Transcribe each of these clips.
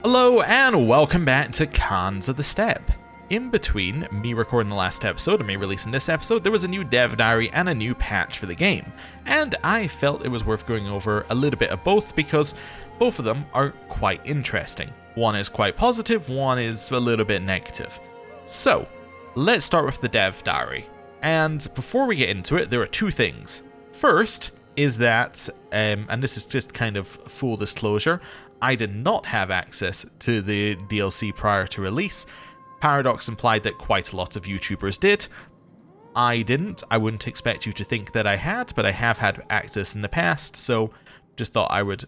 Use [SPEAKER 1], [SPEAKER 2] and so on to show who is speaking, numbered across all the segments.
[SPEAKER 1] Hello and welcome back to Khans of the Steppe. In between me recording the last episode and me releasing this episode, there was a new dev diary and a new patch for the game, and I felt it was worth going over a little bit of both because both of them are quite interesting. One is quite positive, one is a little bit negative. So, let's start with the dev diary. And before we get into it, there are two things. First is that, and this is just kind of full disclosure, I did not have access to the DLC prior to release. Paradox implied that quite a lot of YouTubers did. I didn't. I wouldn't expect you to think that I had, but I have had access in the past, so just thought I would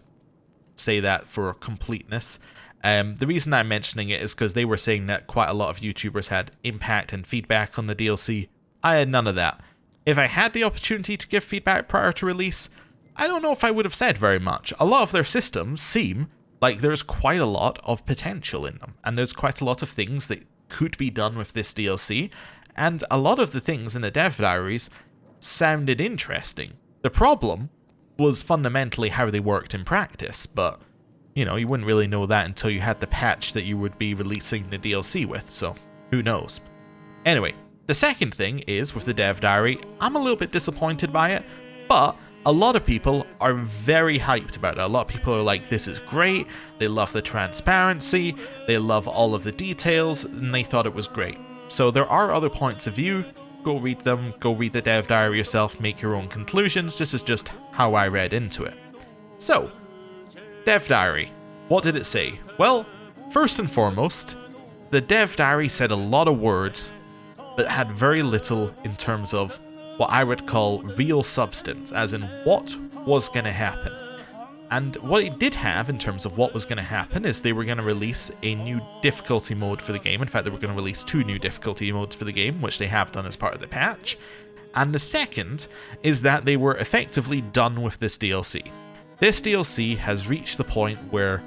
[SPEAKER 1] say that for completeness. The reason I'm mentioning it is because they were saying that quite a lot of YouTubers had impact and feedback on the DLC. I had none of that. If I had the opportunity to give feedback prior to release, I don't know if I would have said very much. A lot of their systems seem like there's quite a lot of potential in them, and there's quite a lot of things that could be done with this DLC, and a lot of the things in the dev diaries sounded interesting. The problem was fundamentally how they worked in practice, but you know, you wouldn't really know that until you had the patch that you would be releasing the DLC with, so who knows. Anyway, the second thing is, with the dev diary, I'm a little bit disappointed by it, but a lot of people are very hyped about it. A lot of people are like, this is great, they love the transparency, they love all of the details, and they thought it was great. So there are other points of view, go read them, go read the dev diary yourself, make your own conclusions. This is just how I read into it. So, dev diary, what did it say? Well, first and foremost, the dev diary said a lot of words, but had very little in terms of what I would call real substance, as in what was going to happen. And what it did have in terms of what was going to happen is they were going to release a new difficulty mode for the game. In fact, they were going to release two new difficulty modes for the game, which they have done as part of the patch. And the second is that they were effectively done with this DLC. This DLC has reached the point where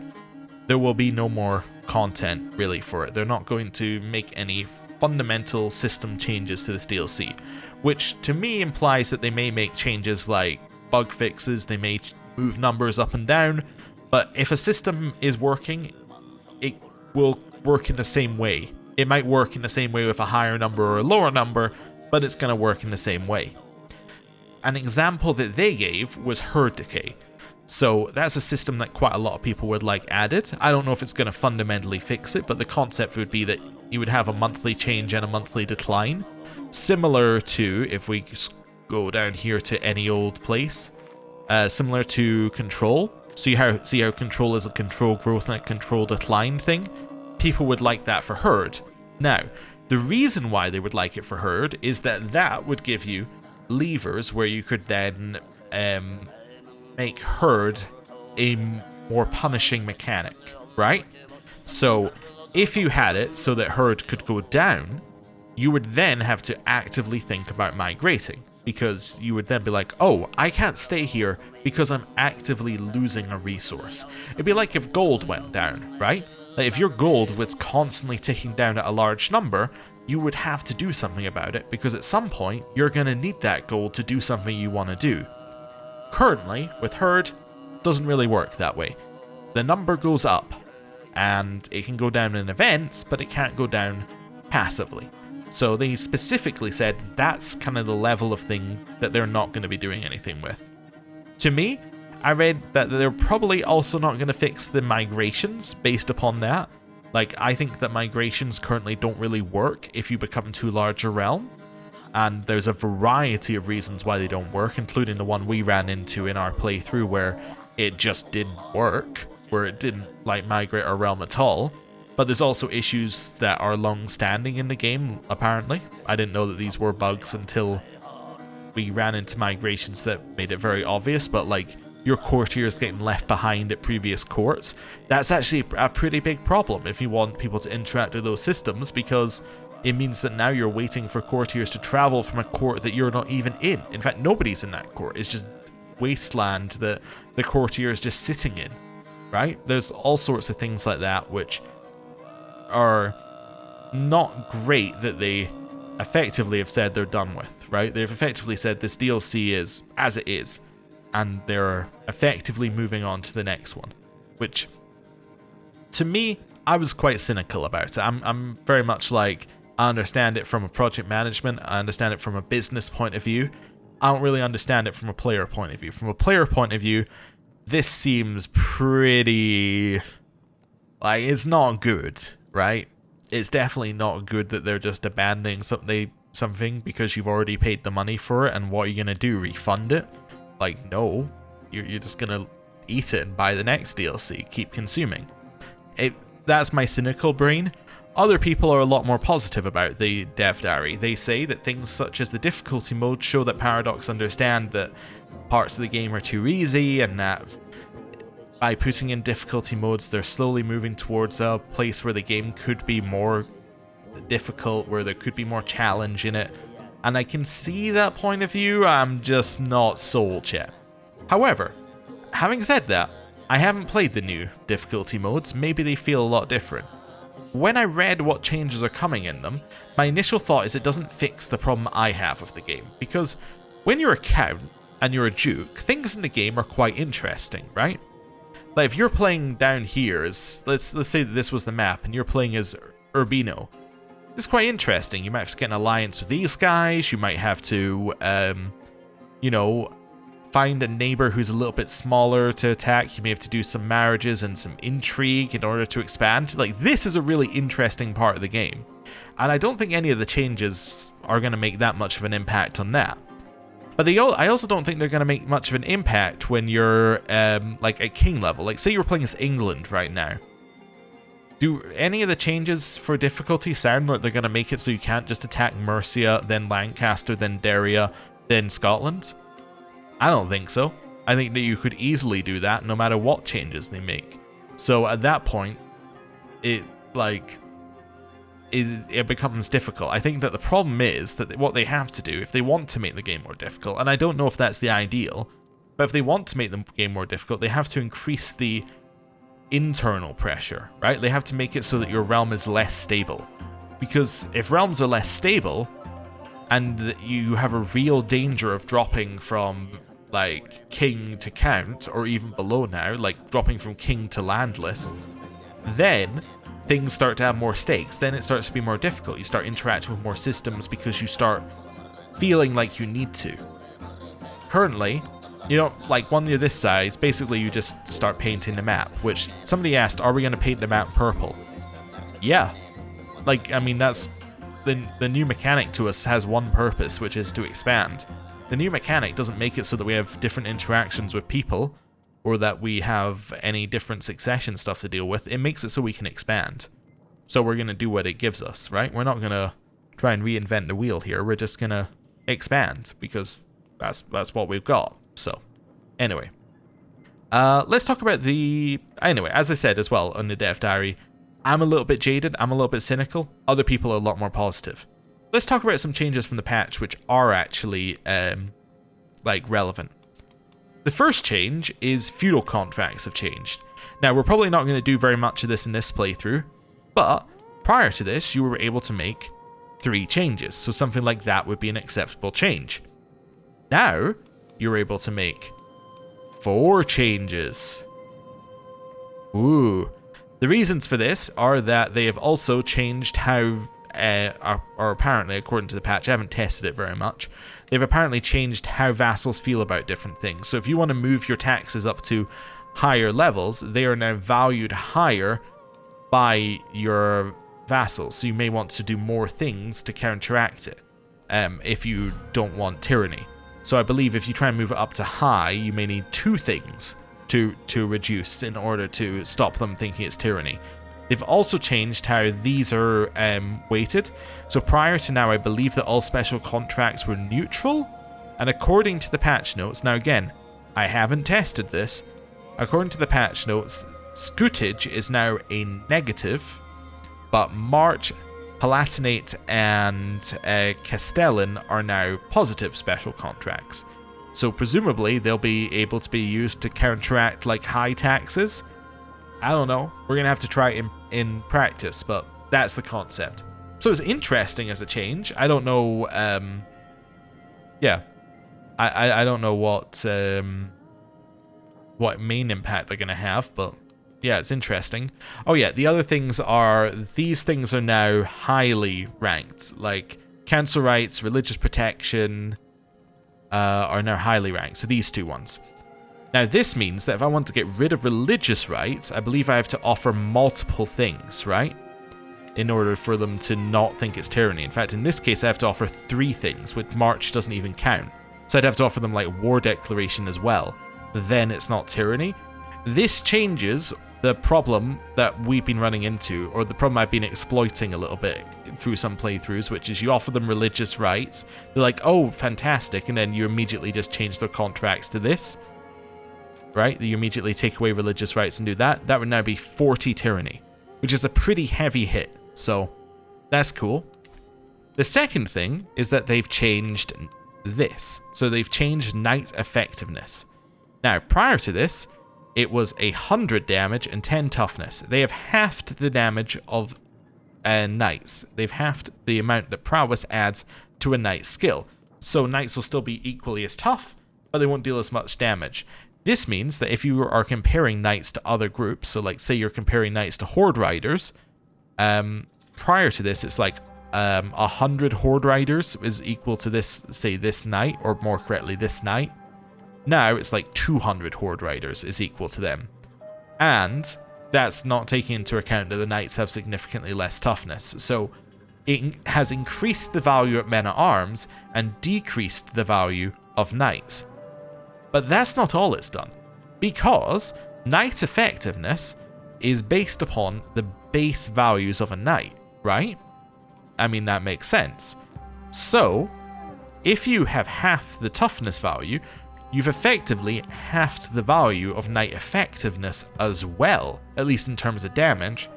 [SPEAKER 1] there will be no more content really for it. They're not going to make any fundamental system changes to this DLC, which to me implies that they may make changes like bug fixes, they may move numbers up and down, but if a system is working, it will work in the same way. It might work in the same way with a higher number or a lower number, but it's going to work in the same way. An example that they gave was herd decay. So that's a system that quite a lot of people would like added. I don't know if it's going to fundamentally fix it, but the concept would be that you would have a monthly change and a monthly decline. Similar to, if we go down here to any old place, similar to control. So you see how control is a control growth and a control decline thing? People would like that for herd. Now, the reason why they would like it for herd is that that would give you levers where you could then make herd a more punishing mechanic, right? So if you had it so that herd could go down, you would then have to actively think about migrating, because you would then be like, oh, I can't stay here because I'm actively losing a resource. It'd be like if gold went down, right? Like if your gold was constantly ticking down at a large number, you would have to do something about it, because at some point you're going to need that gold to do something you want to do. Currently, with herd, doesn't really work that way. The number goes up, and it can go down in events, but it can't go down passively. So they specifically said that's kind of the level of thing that they're not going to be doing anything with. To me, I read that they're probably also not going to fix the migrations based upon that. Like, I think that migrations currently don't really work if you become too large a realm. And there's a variety of reasons why they don't work, including the one we ran into in our playthrough where it just didn't work, where it didn't like migrate our realm at all. But there's also issues that are long-standing in the game, apparently. I didn't know that these were bugs until we ran into migrations that made it very obvious, but like your courtiers getting left behind at previous courts, that's actually a pretty big problem if you want people to interact with those systems, because it means that now you're waiting for courtiers to travel from a court that you're not even in. In fact, nobody's in that court. It's just wasteland that the courtier is just sitting in, right? There's all sorts of things like that which are not great that they effectively have said they're done with, right? They've effectively said this DLC is as it is, and they're effectively moving on to the next one, which to me, I was quite cynical about it. I'm very much like, I understand it from a project management, I understand it from a business point of view. I don't really understand it from a player point of view. From a player point of view, this seems pretty... like, it's not good, right? It's definitely not good that they're just abandoning something because you've already paid the money for it, and what are you going to do, refund it? Like, no. You're just going to eat it and buy the next DLC, keep consuming. That's my cynical brain. Other people are a lot more positive about the dev diary. They say that things such as the difficulty mode show that Paradox understand that parts of the game are too easy, and that by putting in difficulty modes, they're slowly moving towards a place where the game could be more difficult, where there could be more challenge in it. And I can see that point of view, I'm just not sold yet. However, having said that, I haven't played the new difficulty modes, maybe they feel a lot different. When I read what changes are coming in them, my initial thought is it doesn't fix the problem I have of the game, because when you're a count and you're a duke, things in the game are quite interesting, right? Like if you're playing down here, let's say that this was the map and you're playing as Urbino, it's quite interesting. You might have to get an alliance with these guys, you might have to, you know, find a neighbor who's a little bit smaller to attack. You may have to do some marriages and some intrigue in order to expand. Like, this is a really interesting part of the game, and I don't think any of the changes are going to make that much of an impact on that. But I also don't think they're going to make much of an impact when you're like at king level. Like, say you're playing as England right now. Do any of the changes for difficulty sound like they're going to make it so you can't just attack Mercia, then Lancaster, then Daria, then Scotland? I don't think so. I think that you could easily do that no matter what changes they make. So at that point, it becomes difficult. I think that the problem is that what they have to do, if they want to make the game more difficult, and I don't know if that's the ideal, but if they want to make the game more difficult, they have to increase the internal pressure, right? They have to make it so that your realm is less stable. Because if realms are less stable, and you have a real danger of dropping from, like, king to count, or even below now, like dropping from king to landless, then things start to have more stakes. Then it starts to be more difficult. You start interacting with more systems because you start feeling like you need to. Currently, you know, like one near this size, basically you just start painting the map, which somebody asked, are we going to paint the map purple? Yeah. Like, I mean, that's... The new mechanic to us has one purpose, which is to expand. The new mechanic doesn't make it so that we have different interactions with people, or that we have any different succession stuff to deal with. It makes it so we can expand. So we're going to do what it gives us, right? We're not going to try and reinvent the wheel here. We're just going to expand, because that's what we've got. So, anyway. Let's talk about the... Anyway, as I said as well on the dev diary, I'm a little bit jaded, I'm a little bit cynical. Other people are a lot more positive. Let's talk about some changes from the patch which are actually, like, relevant. The first change is feudal contracts have changed. Now, we're probably not going to do very much of this in this playthrough, but prior to this, you were able to make 3 changes, so something like that would be an acceptable change. Now, you're able to make 4 changes. Ooh. The reasons for this are that they have also changed how, or apparently, according to the patch, I haven't tested it very much, they've apparently changed how vassals feel about different things. So if you want to move your taxes up to higher levels, they are now valued higher by your vassals. So you may want to do more things to counteract it, if you don't want tyranny. So I believe if you try and move it up to high, you may need 2 things to reduce in order to stop them thinking it's tyranny. They've also changed how these are weighted. So prior to now, I believe that all special contracts were neutral, and according to the patch notes, now again, I haven't tested this, according to the patch notes, scutage is now a negative, but March, Palatinate, and Castellan are now positive special contracts. So presumably they'll be able to be used to counteract like high taxes. I don't know. We're going to have to try it in practice, but that's the concept. So it's interesting as a change. I don't know, yeah. I don't know what main impact they're going to have, but yeah, it's interesting. Oh yeah, the other things are, these things are now highly ranked. Like, council rights, religious protection are now highly ranked. So these two ones. Now this means that if I want to get rid of religious rights, I believe I have to offer multiple things, right? In order for them to not think it's tyranny. In fact, in this case, I have to offer 3 things, which March doesn't even count. So I'd have to offer them like war declaration as well. Then it's not tyranny. This changes the problem that we've been running into, or the problem I've been exploiting a little bit through some playthroughs, which is you offer them religious rights. They're like, oh, fantastic, and then you immediately just change their contracts to this. Right? You immediately take away religious rights and do that. That would now be 40 tyranny, which is a pretty heavy hit. So that's cool. The second thing is that they've changed this. So they've changed knight effectiveness. Now, prior to this, it was 100 damage and 10 toughness. They have halved the damage of knights. They've halved the amount that prowess adds to a knight's skill. So knights will still be equally as tough, but they won't deal as much damage. This means that if you are comparing knights to other groups, so like say you're comparing knights to horde riders, prior to this it's like 100 horde riders is equal to this, say this knight, or more correctly this knight. Now it's like 200 horde riders is equal to them. And that's not taking into account that the knights have significantly less toughness. So it has increased the value of men-at-arms and decreased the value of knights. But that's not all it's done, because knight effectiveness is based upon the base values of a knight, right? I mean, that makes sense. So, if you have half the toughness value, you've effectively halved the value of knight effectiveness as well, at least in terms of damage.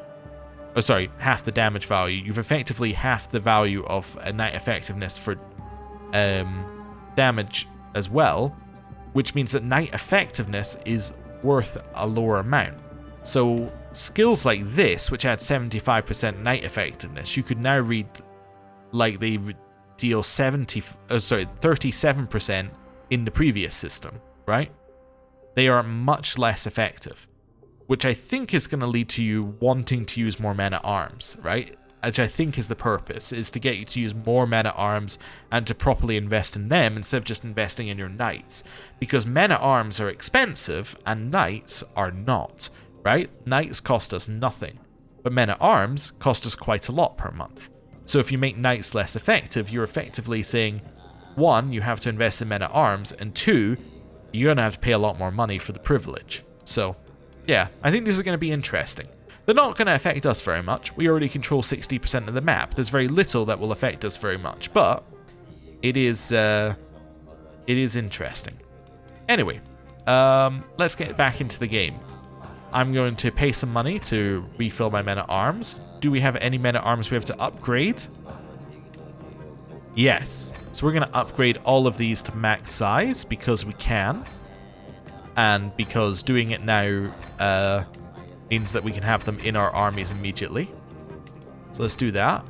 [SPEAKER 1] Oh, sorry, half the damage value. You've effectively halved the value of a knight effectiveness for damage as well, which means that knight effectiveness is worth a lower amount. So skills like this, which add 75% knight effectiveness, you could now read like they deal 37% in the previous system, right? They are much less effective, which I think is going to lead to you wanting to use more men-at-arms, right? Which I think is the purpose, is to get you to use more men-at-arms and to properly invest in them instead of just investing in your knights. Because men-at-arms are expensive and knights are not, right? Knights cost us nothing, but men-at-arms cost us quite a lot per month. So if you make knights less effective, you're effectively saying, 1, you have to invest in men-at-arms, and 2, you're going to have to pay a lot more money for the privilege. So, yeah, I think these are going to be interesting. They're not going to affect us very much. We already control 60% of the map. There's very little that will affect us very much, but it is interesting. Anyway, let's get back into the game. I'm going to pay some money to refill my men-at-arms. Do we have any men-at-arms we have to upgrade? Yes. So we're going to upgrade all of these to max size because we can. And because doing it now means that we can have them in our armies immediately. So let's do that.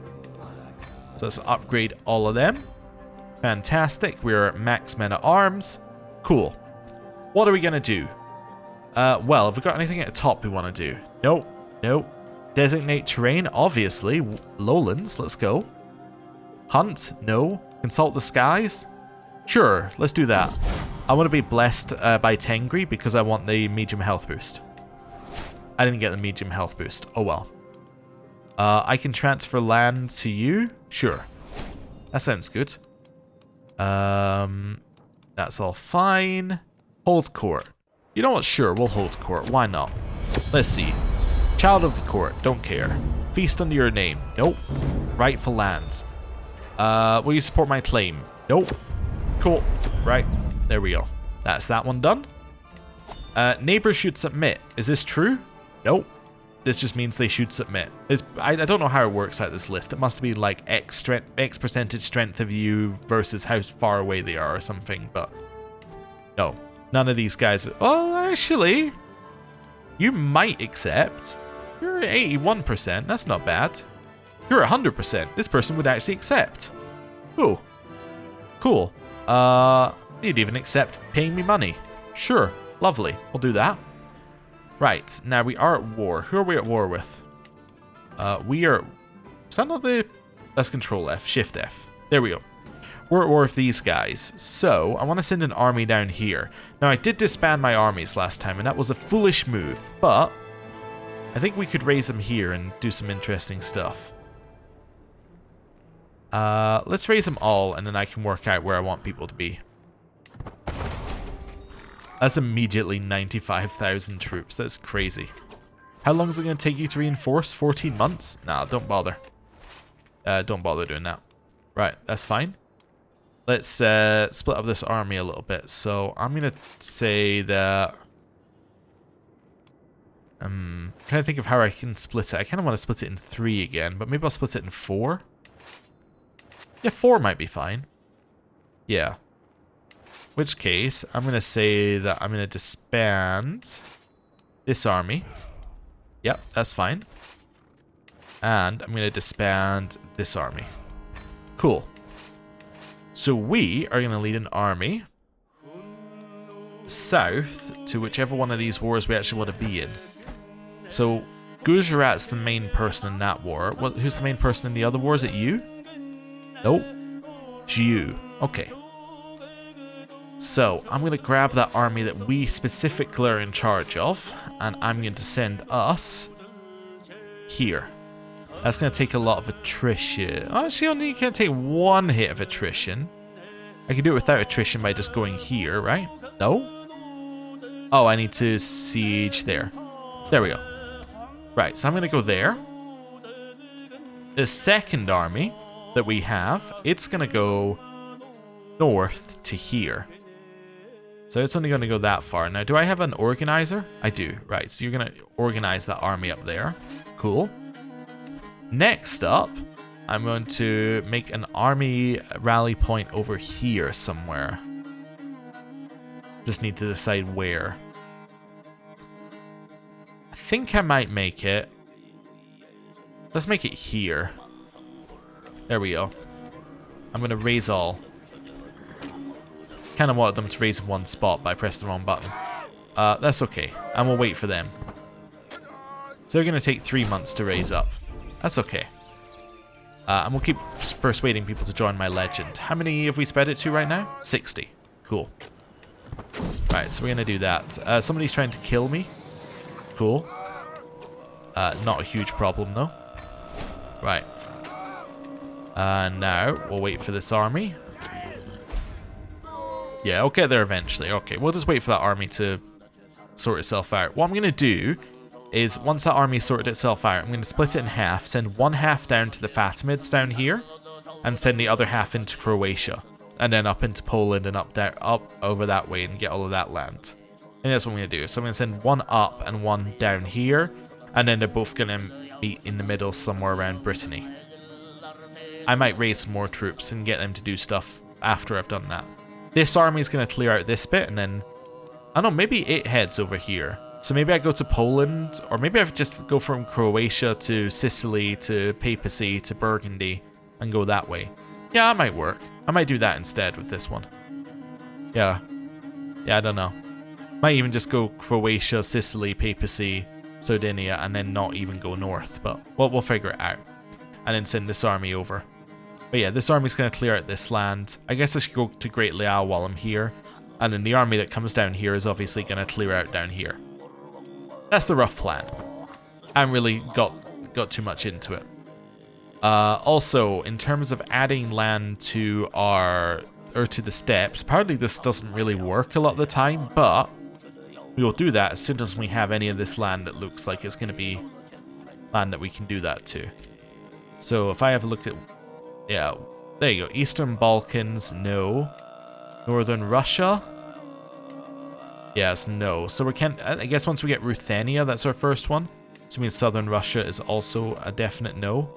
[SPEAKER 1] So let's upgrade all of them. Fantastic. We're at max men-at-arms. Cool. What are we going to do? Well, have we got anything at the top we want to do? Nope. Nope. Designate terrain, obviously. Lowlands, let's go. Hunt, no. Consult the skies? Sure, let's do that. I want to be blessed by Tengri because I want the medium health boost. I didn't get the medium health boost. Oh well. I can transfer land to you? Sure. That sounds good. That's all fine. Hold court. You know what? Sure, we'll hold court. Why not? Let's see. Child of the court. Don't care. Feast under your name. Nope. Rightful lands. Will you support my claim? Nope. Cool. Right. There we go. That's that one done. Neighbors should submit. Is this true? Nope. This just means they should submit. I don't know how it works out this list. It must be like X percentage strength of you versus how far away they are or something, but no. None of these guys. Oh, actually, you might accept. You're at 81%. That's not bad. You're at 100%. This person would actually accept. Ooh. Cool. You'd even accept paying me money. Sure. Lovely. We'll do that. Right, now we are at war. Who are we at war with? We are... Is that not the... Let's Control F, Shift F. There we go. We're at war with these guys. So, I want to send an army down here. Now, I did disband my armies last time, and that was a foolish move. But, I think we could raise them here and do some interesting stuff. Let's raise them all, and then I can work out where I want people to be. That's immediately 95,000 troops. That's crazy. How long is it going to take you to reinforce? 14 months? Nah, don't bother. Don't bother doing that. Right, that's fine. Let's split up this army a little bit. So I'm going to say that... I'm trying to think of how I can split it. I kind of want to split it in 3 again, but maybe I'll split it in 4. Yeah, 4 might be fine. Yeah. Which case, I'm going to say that I'm going to disband this army. Yep, that's fine. And I'm going to disband this army. Cool. So we are going to lead an army south to whichever one of these wars we actually want to be in. So Gujarat's the main person in that war. Who's the main person in the other war? Is it you? Nope. It's you. Okay. So, I'm going to grab that army that we specifically are in charge of, and I'm going to send us here. That's going to take a lot of attrition. Actually, only can't take 1 hit of attrition. I can do it without attrition by just going here, right? No? Oh, I need to siege there. There we go. Right, so I'm going to go there. The second army that we have, it's going to go north to here. So it's only going to go that far. Now, do I have an organizer? I do. Right, so you're going to organize that army up there. Cool. Next up, I'm going to make an army rally point over here somewhere. Just need to decide where. I think I might make it... Let's make it here. There we go. I'm going to raise all. Kind of wanted them to raise in one spot, but I pressed the wrong button. That's okay. And we'll wait for them. So they're going to take 3 months to raise up. That's okay. And we'll keep persuading people to join my legend. How many have we spread it to right now? 60. Cool. Right, so we're going to do that. Somebody's trying to kill me. Cool. Not a huge problem, though. Right. Now, we'll wait for this army. Yeah, I'll get there eventually. Okay, we'll just wait for that army to sort itself out. What I'm going to do is, once that army sorted itself out, I'm going to split it in half, send one half down to the Fatimids down here, and send the other half into Croatia, and then up into Poland and up there, up over that way and get all of that land. And that's what I'm going to do. So I'm going to send one up and one down here, and then they're both going to meet in the middle somewhere around Brittany. I might raise some more troops and get them to do stuff after I've done that. This army is going to clear out this bit, and then, I don't know, maybe it heads over here. So maybe I go to Poland, or maybe I just go from Croatia to Sicily to Papacy to Burgundy and go that way. Yeah, that might work. I might do that instead with this one. Yeah. Yeah, I don't know. Might even just go Croatia, Sicily, Papacy, Sardinia, and then not even go north, but we'll figure it out. And then send this army over. But yeah, this army's going to clear out this land. I guess I should go to Great Leal while I'm here. And then the army that comes down here is obviously going to clear out down here. That's the rough plan. I haven't really got too much into it. Also, in terms of adding land to to the steppes, apparently this doesn't really work a lot of the time, but we will do that as soon as we have any of this land that looks like it's going to be land that we can do that to. So if I have a look at... Yeah, there you go. Eastern Balkans, no. Northern Russia? Yes, no. So we can't... I guess once we get Ruthenia, that's our first one. So it means Southern Russia is also a definite no.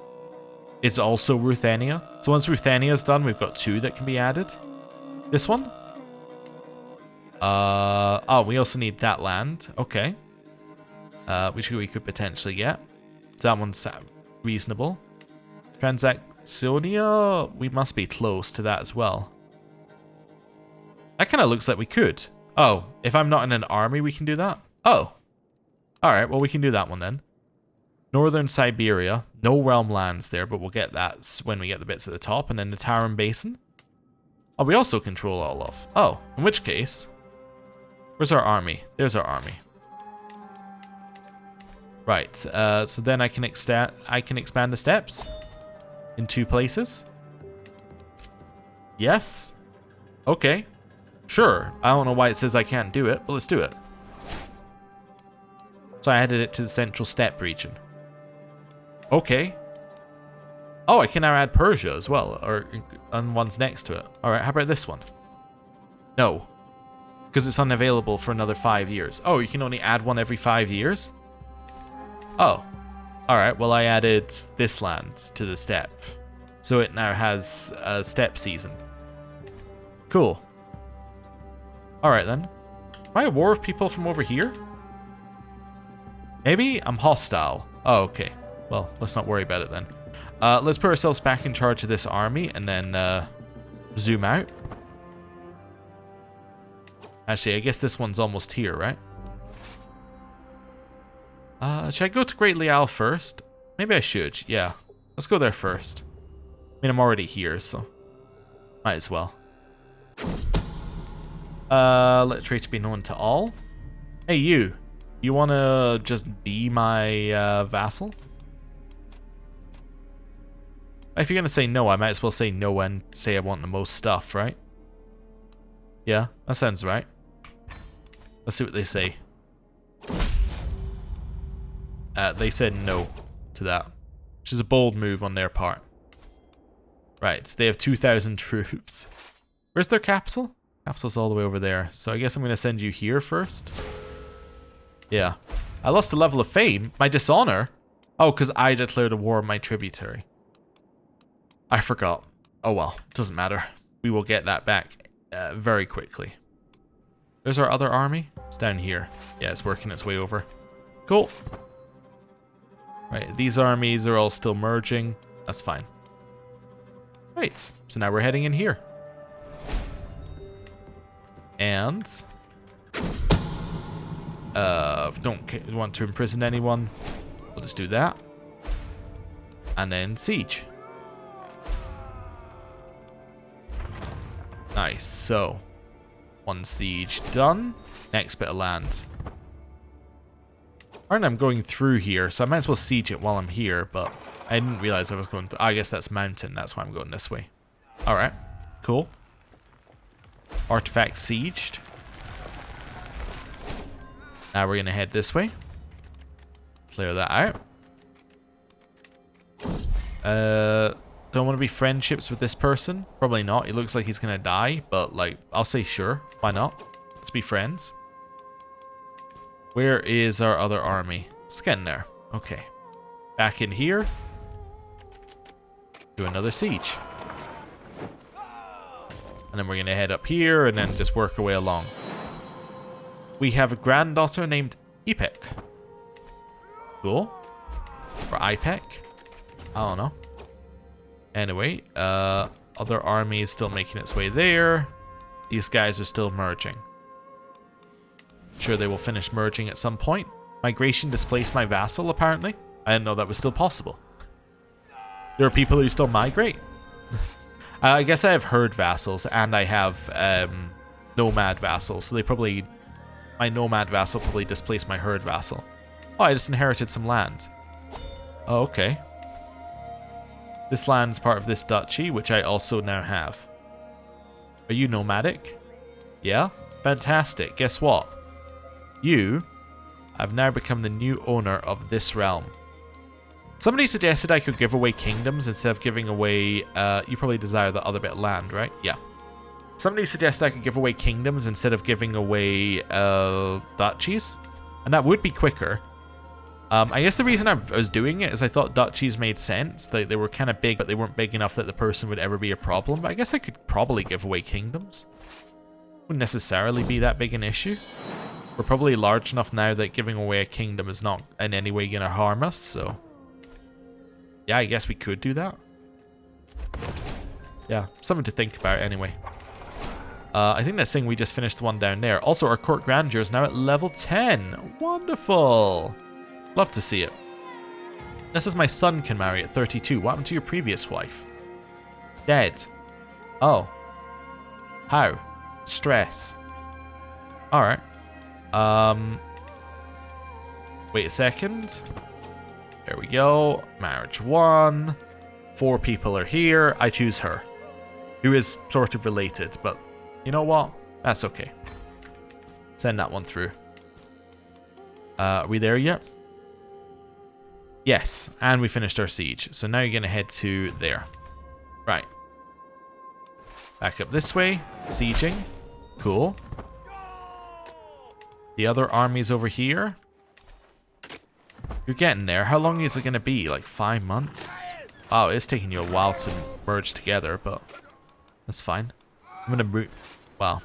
[SPEAKER 1] It's also Ruthenia. So once Ruthenia is done, we've got 2 that can be added. This one? Oh, we also need that land. Okay. Which we could potentially get. That one's reasonable. Transactionia, we must be close to that as well. That kind of looks like we could. Oh, if I'm not in an army, we can do that? Oh. Alright, well we can do that one then. Northern Siberia. No realm lands there, but we'll get that when we get the bits at the top. And then the Tarim Basin. Oh, we also control all of. Oh, in which case... Where's our army? There's our army. Right, so then I can expand the steppes in 2 places. Yes. Okay. Sure. I don't know why it says I can't do it, but let's do it. So I added it to the central steppe region. Okay. Oh, I can now add Persia as well, or on ones next to it. Alright, how about this one? No. Because it's unavailable for another 5 years. Oh, you can only add one every 5 years? Oh. Alright, well I added this land to the steppe. So it now has a steppe season. Cool. Alright then. Am I at war with people from over here? Maybe? I'm hostile. Oh, okay. Well, let's not worry about it then. Let's put ourselves back in charge of this army and then zoom out. Actually, I guess this one's almost here, right? Should I go to Great Leal first? Maybe I should, yeah. Let's go there first. I mean, I'm already here, so might as well. Let trade be known to all. Hey, you. You want to just be my vassal? If you're going to say no, I might as well say no and say I want the most stuff, right? Yeah, that sounds right. Let's see what they say. They said no to that, which is a bold move on their part. Right, so they have 2,000 troops. Where's their capital? Capital's all the way over there. So I guess I'm going to send you here first. Yeah. I lost a level of fame. My dishonor? Oh, because I declared a war on my tributary. I forgot. Oh well, doesn't matter. We will get that back very quickly. There's our other army. It's down here. Yeah, it's working its way over. Cool. Right, these armies are all still merging. That's fine. Right, so now we're heading in here. And... don't want to imprison anyone. We'll just do that. And then siege. Nice, so... one siege done. Next bit of land. Alright, I'm going through here, so I might as well siege it while I'm here, but I didn't realize I was going to... I guess that's mountain, that's why I'm going this way. Alright, cool. Artifact sieged. Now we're going to head this way. Clear that out. Don't want to be friendships with this person. Probably not. He looks like he's going to die, but like, I'll say sure. Why not? Let's be friends. Where is our other army? It's getting there. Okay. Back in here. Do another siege. And then we're going to head up here and then just work our way along. We have a granddaughter named Ipek. Cool. Or Ipek. I don't know. Anyway, other army is still making its way there. These guys are still merging. Sure, they will finish merging at some point. Migration displaced my vassal, apparently. I didn't know that was still possible. There are people who still migrate. I guess I have herd vassals, and I have nomad vassals, so they probably... My nomad vassal probably displaced my herd vassal. Oh, I just inherited some land. Oh, okay. This land's part of this duchy, which I also now have. Are you nomadic? Yeah? Fantastic. Guess what? You have now become the new owner of this realm. Somebody suggested I could give away kingdoms instead of giving away... you probably desire the other bit of land, right? Yeah. Somebody suggested I could give away kingdoms instead of giving away duchies. And that would be quicker. I guess the reason I was doing it is I thought duchies made sense. They were kind of big, but they weren't big enough that the person would ever be a problem. But I guess I could probably give away kingdoms. Wouldn't necessarily be that big an issue. We're probably large enough now that giving away a kingdom is not in any way going to harm us, so... Yeah, I guess we could do that. Yeah, something to think about anyway. I think that's saying we just finished the one down there. Also, our court grandeur is now at level 10. Wonderful. Love to see it. This is my son can marry at 32. What happened to your previous wife? Dead. Oh. How? Stress. Alright. Wait a second. There we go. Marriage 1. 4 people are here. I choose her. Who is sort of related, but you know what? That's okay. Send that one through. Are we there yet? Yes, and we finished our siege. So now you're going to head to there. Right. Back up this way. Sieging. Cool. The other armies over here. You're getting there. How long is it going to be? Like 5 months? Oh, it's taking you a while to merge together, but that's fine. I'm going to move... Well.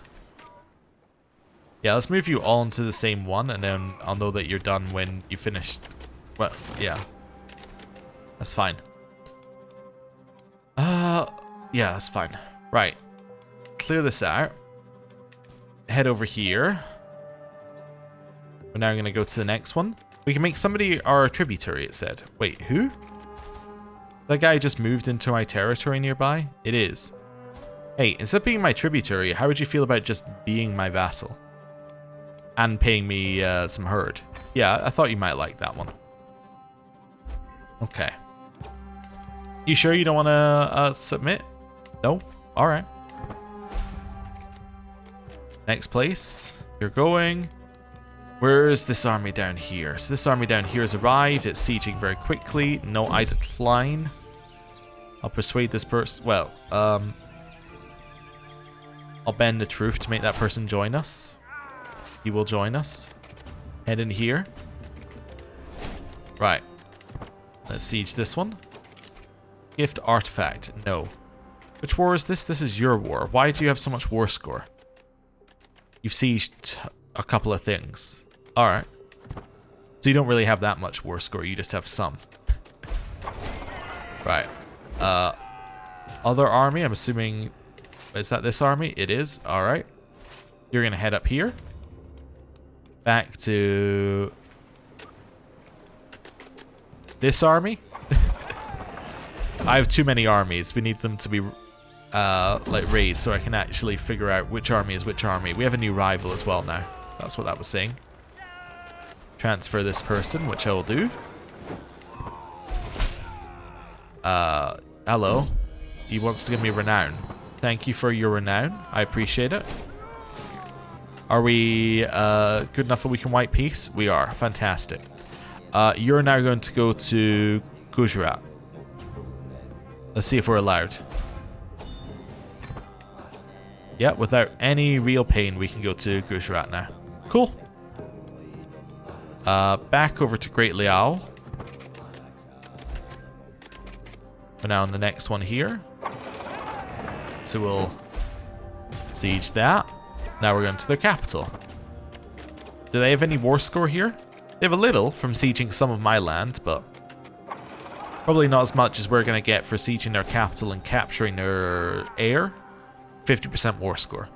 [SPEAKER 1] Yeah, let's move you all into the same one, and then I'll know that you're done when you finish... Well, yeah. That's fine. Yeah, that's fine. Right. Clear this out. Head over here. We're now going to go to the next one. We can make somebody our tributary, it said. Wait, who? That guy just moved into my territory nearby? It is. Hey, instead of being my tributary, how would you feel about just being my vassal? And paying me some herd? Yeah, I thought you might like that one. Okay. You sure you don't want to submit? No? Alright. Next place. You're going. Where's this army down here? So this army down here has arrived. It's sieging very quickly. No, I decline. I'll persuade this person. Well, I'll bend the truth to make that person join us. He will join us. Head in here. Right. Let's siege this one. Gift artifact. No. Which war is this? This is your war. Why do you have so much war score? You've sieged a couple of things. Alright. So you don't really have that much war score. You just have some. Right. Other army, I'm assuming... Is that this army? It is. Alright. You're going to head up here. Back to... this army. I have too many armies. We need them to be like raised so I can actually figure out which army is which army. We have a new rival as well now. That's what that was saying. Transfer this person, which I will do. Hello. He wants to give me renown. Thank you for your renown. I appreciate it. Are we good enough that we can wipe peace? We are. Fantastic. You're now going to go to Gujarat. Let's see if we're allowed. Yeah, without any real pain, we can go to Gujarat now. Cool. Back over to Great Leal. We're now on the next one here. So we'll siege that. Now we're going to their capital. Do they have any war score here? They have a little from sieging some of my land, but probably not as much as we're going to get for sieging their capital and capturing their heir. 50% war score.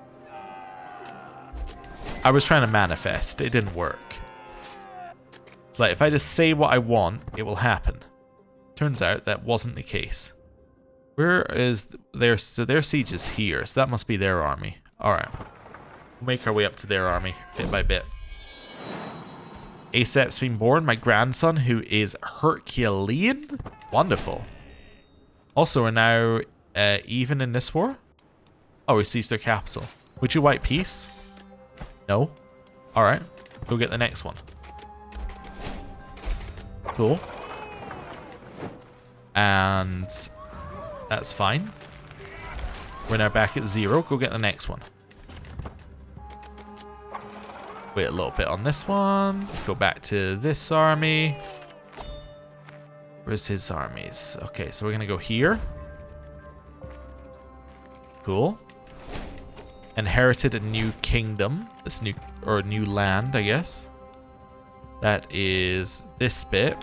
[SPEAKER 1] I was trying to manifest. It didn't work. It's like, if I just say what I want, it will happen. Turns out that wasn't the case. Where is their... So their siege is here, so that must be their army. Alright. We'll make our way up to their army, bit by bit. Acep's been born, my grandson, who is Herculean. Wonderful. Also, we're now even in this war. Oh, we seized their capital. Would you wipe peace? No. Alright. Go get the next one. Cool. And that's fine. We're now back at 0. Go get the next one. Wait a little bit on this one. Go back to this army. Where's his armies? Okay, so we're going to go here. Cool. Inherited a new kingdom. This new, or new land, I guess. That is this bit.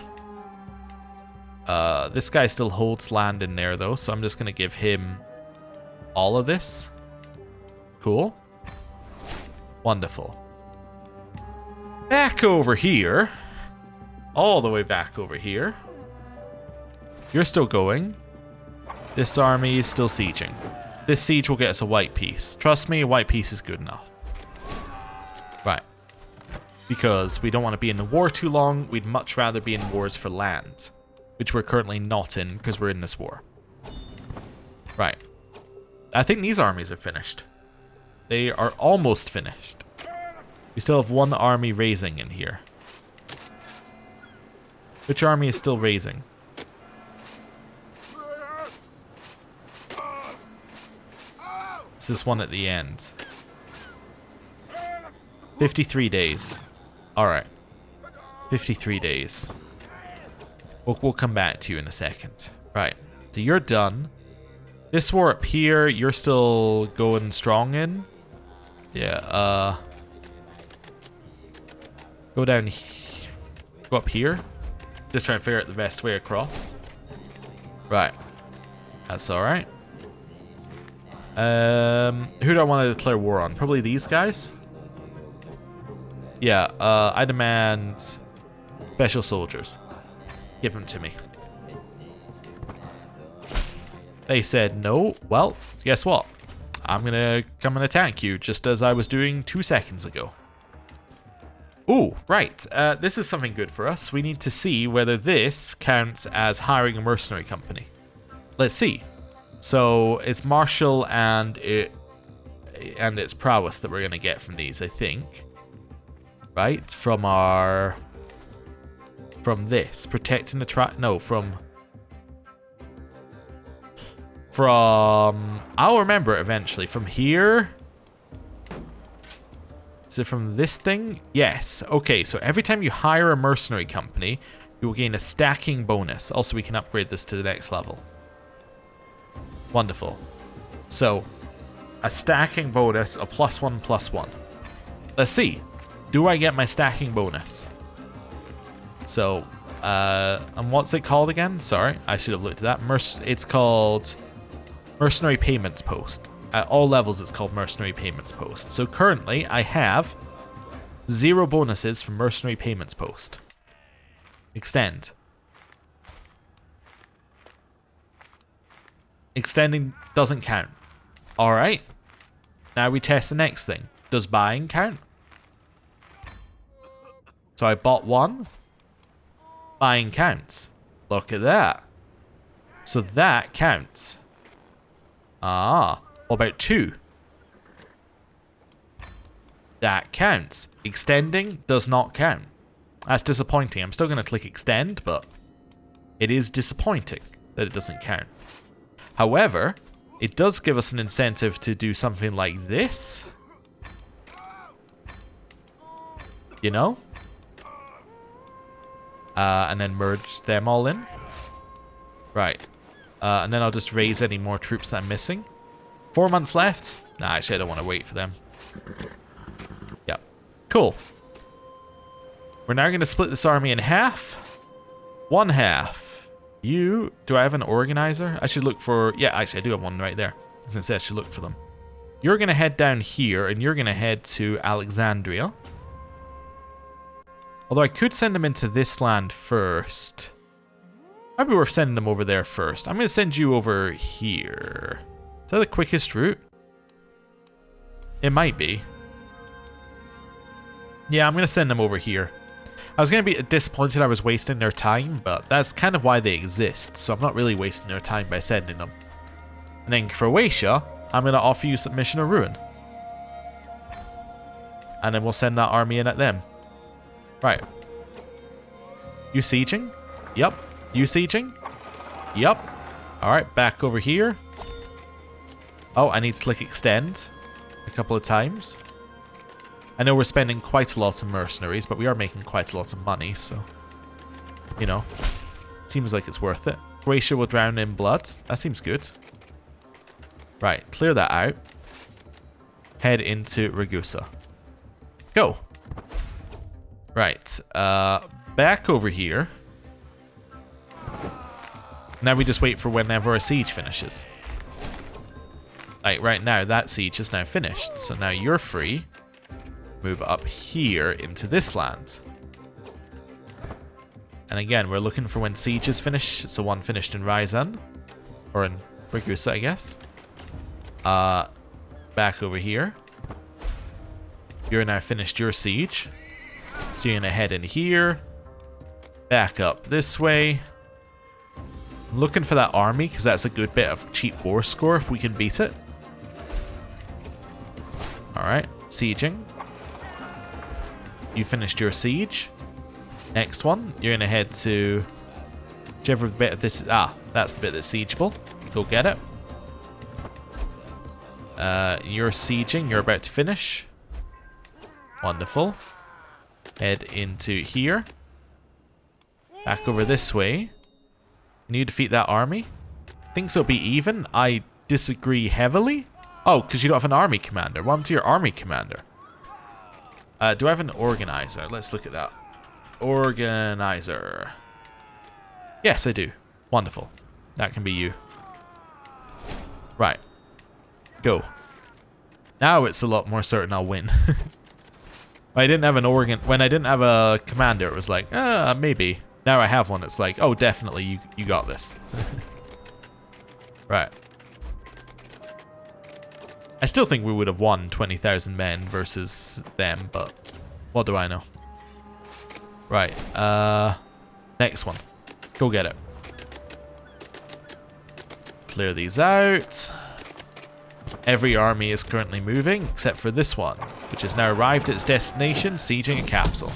[SPEAKER 1] This guy still holds land in there, though, so I'm just going to give him all of this. Cool. Wonderful. Back over here. All the way back over here. You're still going. This army is still sieging. This siege will get us a white piece. Trust me, a white piece is good enough. Right. Because we don't want to be in the war too long. We'd much rather be in wars for land. Which we're currently not in because we're in this war. Right. I think these armies are finished. They are almost finished. We still have one army raising in here. Which army is still raising? It's this one at the end. 53 days. Alright. 53 days. We'll come back to you in a second. Right. So you're done. This war up here, you're still going strong in? Yeah, go down go up here. Just trying to figure out the best way across. Right. That's alright. Who do I want to declare war on? Probably these guys? Yeah, I demand special soldiers. Give them to me. They said no. Well, guess what? I'm gonna come and attack you just as I was doing 2 seconds ago. Ooh, right. This is something good for us. We need to see whether this counts as hiring a mercenary company. Let's see. So it's martial and its prowess that we're gonna get from these, I think. Right, from this protecting the I'll remember it eventually. From here. Is it from this thing? Yes. Okay, so every time you hire a mercenary company, you will gain a stacking bonus. Also, we can upgrade this to the next level. Wonderful. So, a stacking bonus of +1/+1. Let's see. Do I get my stacking bonus? So, and what's it called again? Sorry, I should have looked at that. It's called Mercenary Payments Post. At all levels, it's called Mercenary Payments Post. So currently, I have 0 bonuses from Mercenary Payments Post. Extend. Extending doesn't count. Alright. Now we test the next thing. Does buying count? So I bought 1. Buying counts. Look at that. So that counts. Ah. What about 2? That counts. Extending does not count. That's disappointing. I'm still going to click extend, but it is disappointing that it doesn't count. However, it does give us an incentive to do something like this. You know? And then merge them all in. Right. And then I'll just raise any more troops that I'm missing. 4 months left? Nah, actually, I don't want to wait for them. Yep. Cool. We're now going to split this army in half. 1 half. You... Do I have an organizer? I should look for... Yeah, actually, I do have one right there. I was going to say I should look for them. You're going to head down here, and you're going to head to Alexandria. Although I could send them into this land first. Might be worth sending them over there first. I'm going to send you over here. Is that the quickest route? It might be. Yeah, I'm going to send them over here. I was going to be disappointed I was wasting their time, but that's kind of why they exist, so I'm not really wasting their time by sending them. And then Croatia, I'm going to offer you submission or ruin. And then we'll send that army in at them. Right. You sieging? Yep. You sieging? Yep. Alright, back over here. Oh, I need to click extend a couple of times. I know we're spending quite a lot on mercenaries, but we are making quite a lot of money, so... You know. Seems like it's worth it. Croatia will drown in blood. That seems good. Right, clear that out. Head into Ragusa. Go! Right, back over here. Now we just wait for whenever a siege finishes. like right now, that siege is now finished. So now you're free. Move up here into this land. And again, we're looking for when sieges finish. So one finished in Ryazan. Or in Ragusa, I guess. Back over here. You're now finished your siege. So you're going to head in here. Back up this way. I'm looking for that army, because that's a good bit of cheap war score if we can beat it. Alright, sieging. You finished your siege. Next one, you're going to head to whichever bit of this... Ah, that's the bit that's siegeable. Go get it. You're sieging. You're about to finish. Wonderful. Head into here. Back over this way. Can you defeat that army? Thinks it'll be even. I disagree heavily. Oh, because you don't have an army commander. What happened to your army commander? Do I have an organizer? Let's look at that. Organizer. Yes, I do. Wonderful. That can be you. Right. Go. Now it's a lot more certain I'll win. When I didn't have a commander, it was like, maybe. Now I have one, it's like, oh, definitely, you got this. Right. I still think we would have won 20,000 men versus them, but what do I know? Right. Next one. Go get it. Clear these out. Every army is currently moving, except for this one, which has now arrived at its destination, sieging a capital.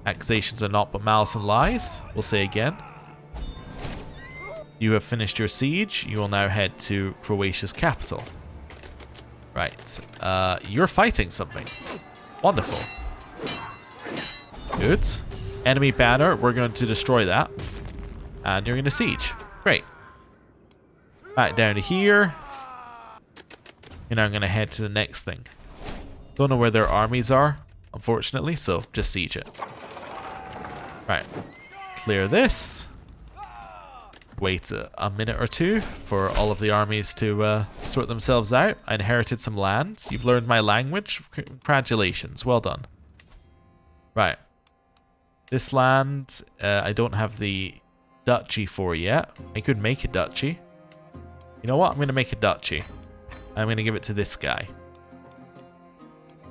[SPEAKER 1] Accusations are not but malice and lies. We'll say again. You have finished your siege. You will now head to Croatia's capital. Right. You're fighting something. Wonderful. Good. Enemy banner. We're going to destroy that. And you're going to siege. Great. Back down to here. And I'm going to head to the next thing. Don't know where their armies are, unfortunately, so just siege it. Right. Clear this. Wait a minute or two for all of the armies to sort themselves out. I inherited some land. You've learned my language. Congratulations. Well done. Right. This land, I don't have the duchy for yet. I could make a duchy. You know what? I'm going to make a duchy. I'm going to give it to this guy.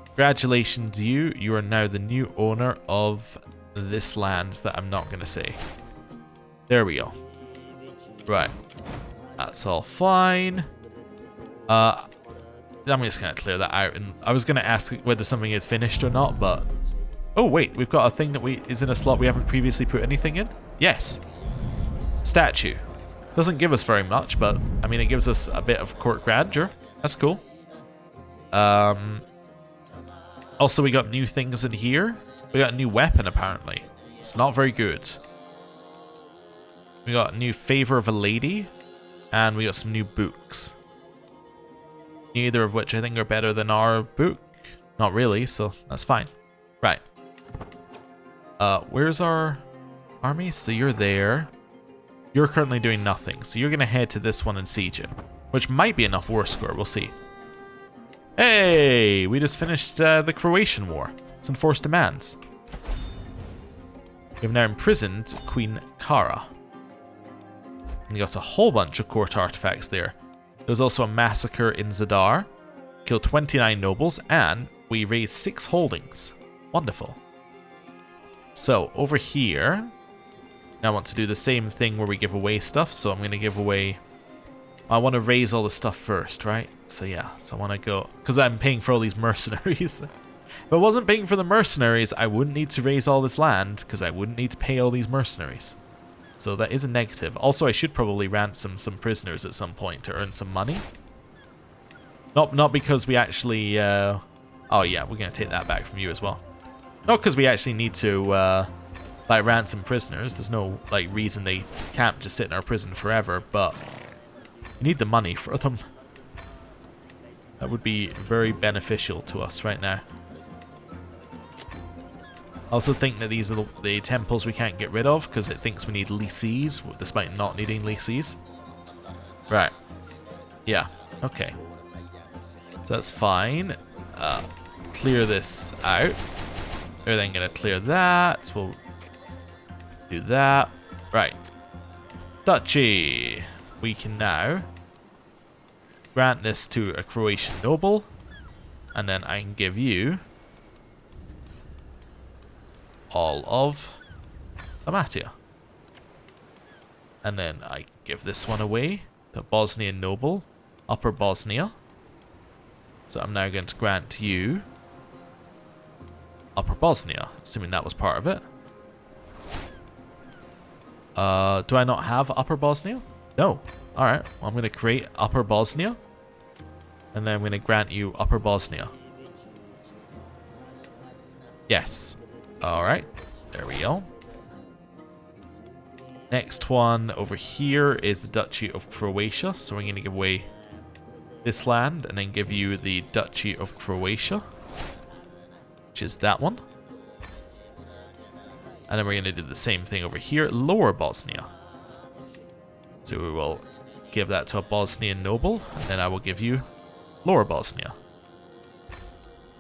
[SPEAKER 1] Congratulations, you. You are now the new owner of this land that I'm not going to say. There we go. Right. That's all fine. I'm just going to clear that out. And I was going to ask whether something is finished or not, but... Oh, wait. We've got a thing that is in a slot we haven't previously put anything in? Yes. Statue. Doesn't give us very much, but, I mean, it gives us a bit of court grandeur. That's cool. Also, we got new things in here. We got a new weapon, apparently. It's not very good. We got a new favor of a lady. And we got some new books. Neither of which I think are better than our book. Not really, so that's fine. Right. Where's our army? So you're there. You're currently doing nothing. So you're going to head to this one and siege it. Which might be enough war score. We'll see. Hey! We just finished the Croatian war. It's enforced demands. We've now imprisoned Queen Kara. And we got a whole bunch of court artifacts there. There was also a massacre in Zadar. Killed 29 nobles. And we raised 6 holdings. Wonderful. So, over here... Now I want to do the same thing where we give away stuff. So I'm going to give away... I want to raise all the stuff first, right? So yeah, so I want to go... Because I'm paying for all these mercenaries. If I wasn't paying for the mercenaries, I wouldn't need to raise all this land. Because I wouldn't need to pay all these mercenaries. So that is a negative. Also, I should probably ransom some prisoners at some point to earn some money. Not because we actually... Oh yeah, we're going to take that back from you as well. Not because we actually need to... like ransom prisoners. There's no like reason they can't just sit in our prison forever, but we need the money for them. That would be very beneficial to us right now. I also think that these are the temples we can't get rid of because it thinks we need leases, despite not needing leases. Right. Yeah. Okay. So that's fine. Clear this out. They're then going to clear that. So we'll do that. Right. Duchy. We can now grant this to a Croatian noble. And then I can give you all of Dalmatia. And then I give this one away to Bosnian noble, Upper Bosnia. So I'm now going to grant you Upper Bosnia, assuming that was part of it. Do I not have Upper Bosnia? No. Alright, well, I'm going to create Upper Bosnia. And then I'm going to grant you Upper Bosnia. Yes. Alright, there we go. Next one over here is the Duchy of Croatia. So we're going to give away this land and then give you the Duchy of Croatia, which is that one. And then we're going to do the same thing over here, Lower Bosnia. So we will give that to a Bosnian noble, and then I will give you Lower Bosnia.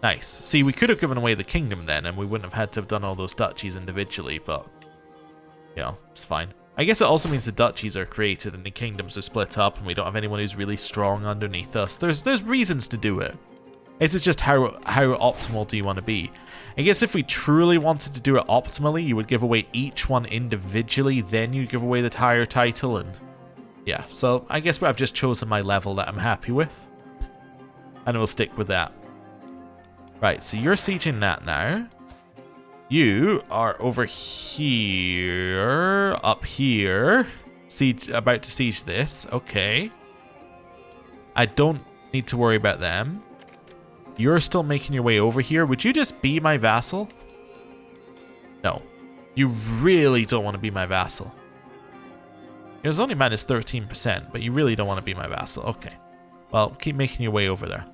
[SPEAKER 1] Nice. See, we could have given away the kingdom then, and we wouldn't have had to have done all those duchies individually, but, you know, it's fine. I guess it also means the duchies are created and the kingdoms are split up, and we don't have anyone who's really strong underneath us. There's reasons to do it. This is just how optimal do you want to be. I guess if we truly wanted to do it optimally, you would give away each one individually, then you give away the higher title, and yeah. So I guess I've just chosen my level that I'm happy with, and we'll stick with that. Right, so you're sieging that now. You are over here, up here, about to siege this. Okay. I don't need to worry about them. You're still making your way over here. Would you just be my vassal? No. You really don't want to be my vassal. It was only minus 13%, but you really don't want to be my vassal. Okay. Well, keep making your way over there.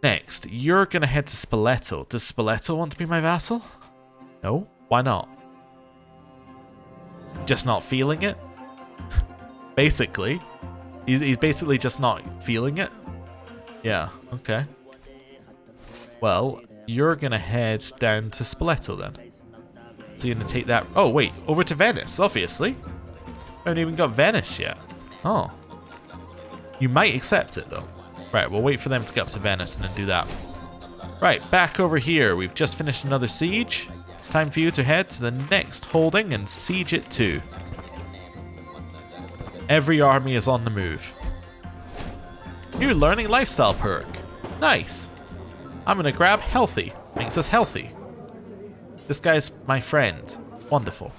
[SPEAKER 1] Next, you're going to head to Spoleto. Does Spoleto want to be my vassal? No? Why not? Just not feeling it? Basically. He's basically just not feeling it. Yeah, okay. Well, you're going to head down to Spoleto then. So you're going to take that... Oh, wait. Over to Venice, obviously. I haven't even got Venice yet. Oh. You might accept it, though. Right, we'll wait for them to get up to Venice and then do that. Right, back over here. We've just finished another siege. It's time for you to head to the next holding and siege it too. Every army is on the move. New learning lifestyle perk. Nice. I'm going to grab healthy. Makes us healthy. This guy's my friend. Wonderful.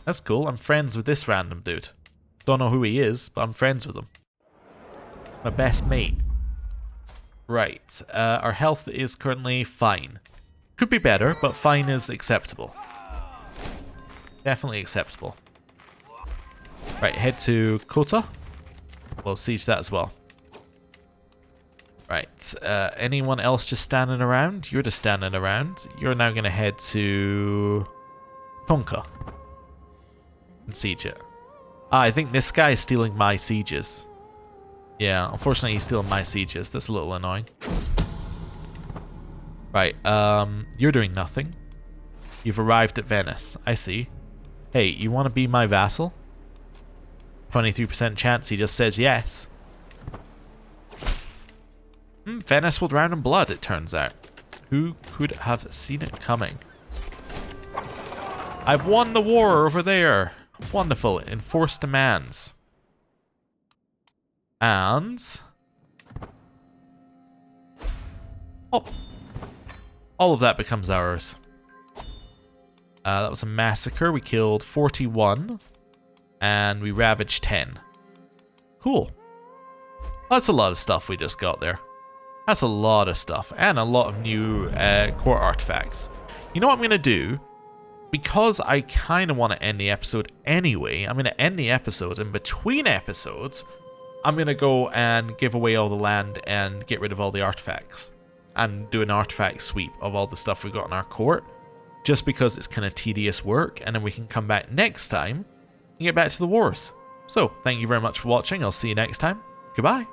[SPEAKER 1] That's cool. I'm friends with this random dude. Don't know who he is, but I'm friends with him. My best mate. Right. Our health is currently fine. Could be better, but fine is acceptable. Definitely acceptable. Right, head to Kota. We'll siege that as well. Right. Anyone else just standing around? You're just standing around. You're now going to head to Tonka and siege it. Ah, I think this guy is stealing my sieges. Yeah, unfortunately he's stealing my sieges. That's a little annoying. Right, you're doing nothing. You've arrived at Venice. I see. Hey, you want to be my vassal? 23% chance he just says yes. Venice will drown in blood, it turns out. Who could have seen it coming? I've won the war over there. Wonderful. Enforce demands. And... oh. All of that becomes ours. That was a massacre. We killed 41. And we ravaged 10. Cool. That's a lot of stuff we just got there. That's a lot of stuff. And a lot of new court artifacts. You know what I'm going to do? Because I kind of want to end the episode anyway, I'm going to end the episode. And between episodes, I'm going to go and give away all the land and get rid of all the artifacts. And do an artifact sweep of all the stuff we've got in our court. Just because it's kind of tedious work. And then we can come back next time and get back to the wars. So, thank you very much for watching. I'll see you next time. Goodbye.